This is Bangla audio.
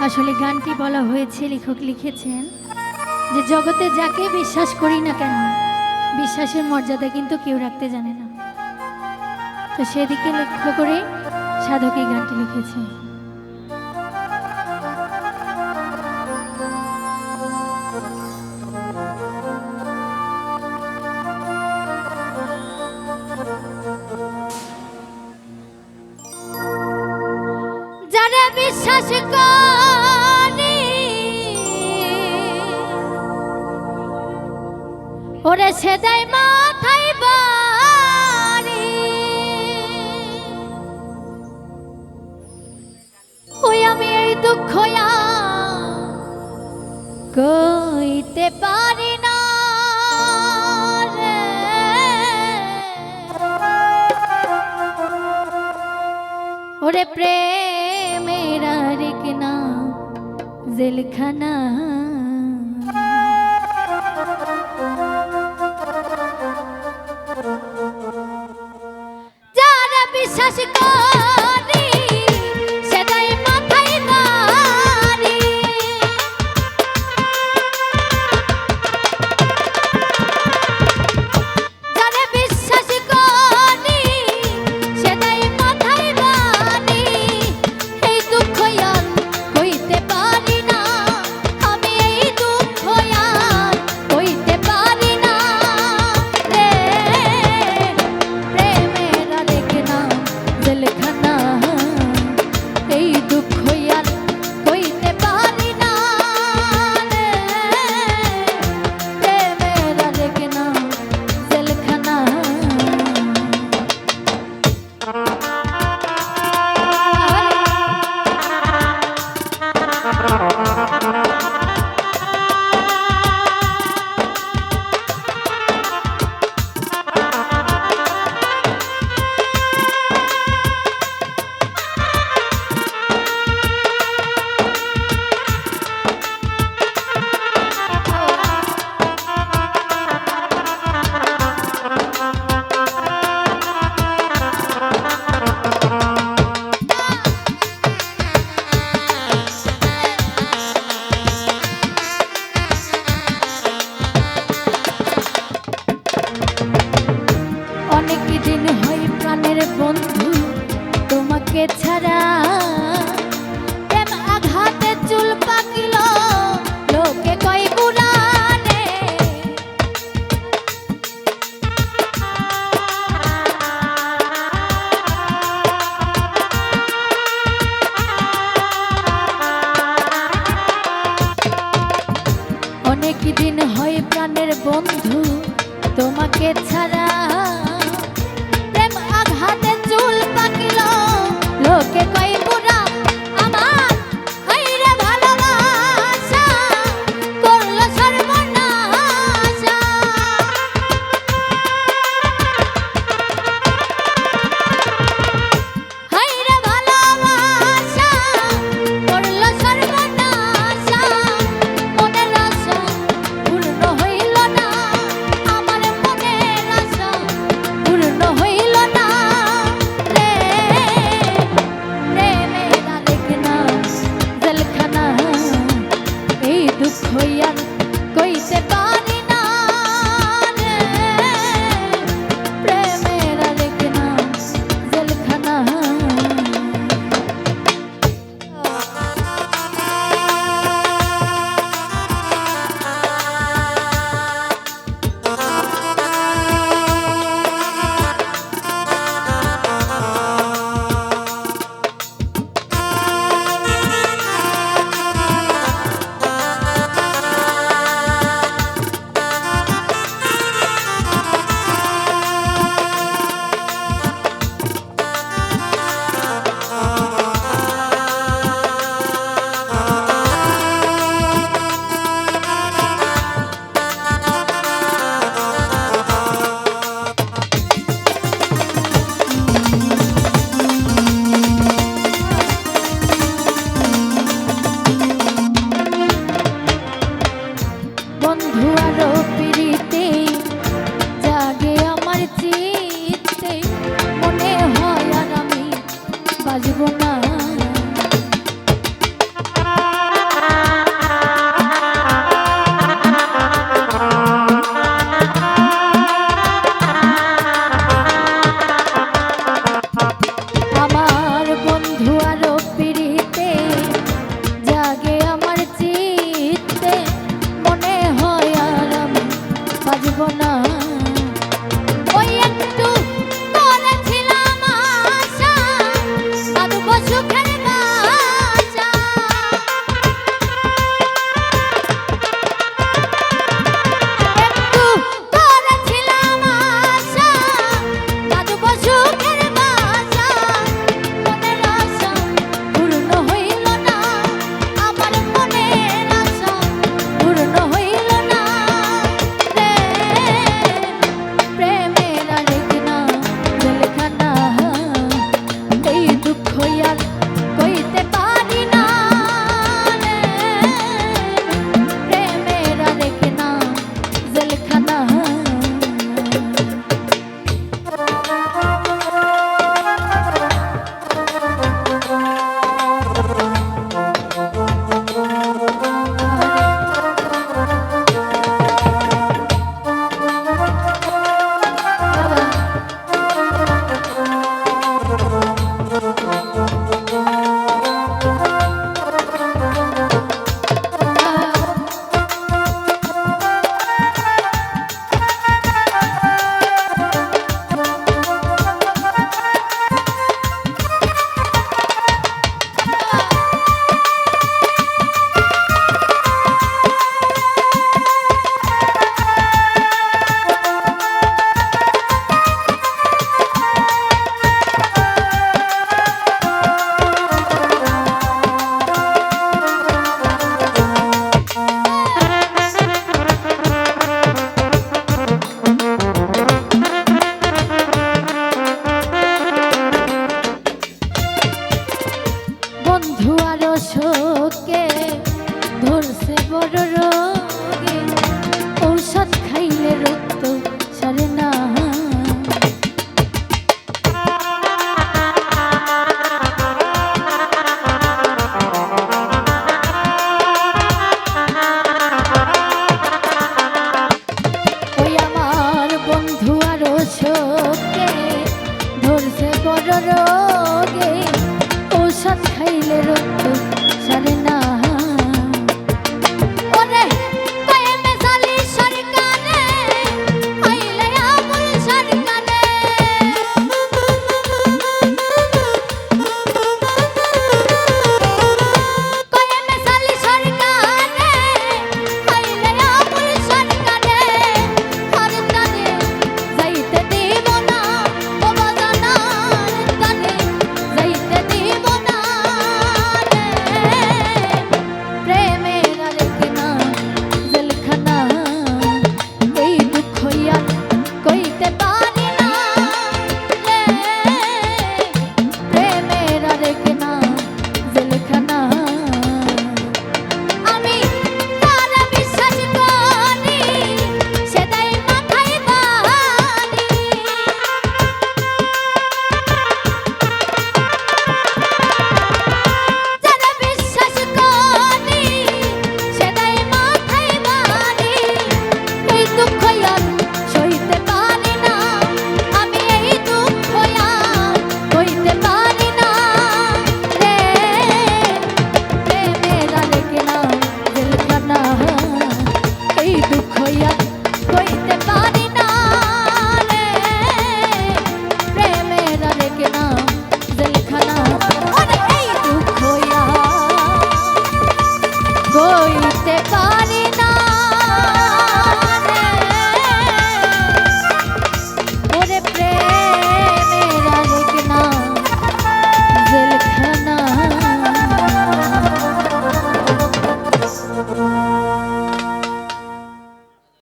আসলে গানটি বলা হয়েছে, লেখক লিখেছেন যে জগতে যাকে বিশ্বাস করি না কেন বিশ্বাসের মর্যাদা কিন্তু কেউ রাখতে জানে না। তো সেদিকে লক্ষ্য করে সাধক এই গানটি লিখেছে। যারা বিশ্বাস করে ওরে সে দেয় মাথায় বাড়ি, ওই আমি এই দুঃখ কইতে পারি না রে। ওরে প্রেমের আরেক নাম জেলখানা, যারা বিশ্বাস করে সেটাই মাথায় বাড়ি, যারা বিশ্বাস করে সেটাই মাথায় বাড়ি, এই দুঃখ আর হইতে পারি না, আমি এই দুঃখ আর হইতে পারি না রে। প্রেমের আরেক নাম জেলখানা, এই দুঃখ আর হইতে পারি না রে। প্রেমের আরেক নাম জেলখানা। অনেক দিন হয় প্রাণের বন্ধু তোমাকে ছাড়া, প্রেম আঘাতে চুল পাকিল লোকে কয় গুরানে, অনেক দিন হয় প্রাণের বন্ধু তোমাকে ছাড়া, প্রেম আঘাতে চুল পাকিল লোকে কয় বুড়া, আমার হাইরে ভালোবাসা করলো সর্বনাশা, হাইরে ভালোবাসা করলো সর্বনাশা, মনের আশা পূর্ণ হইল না, আমার মনের আশা বড়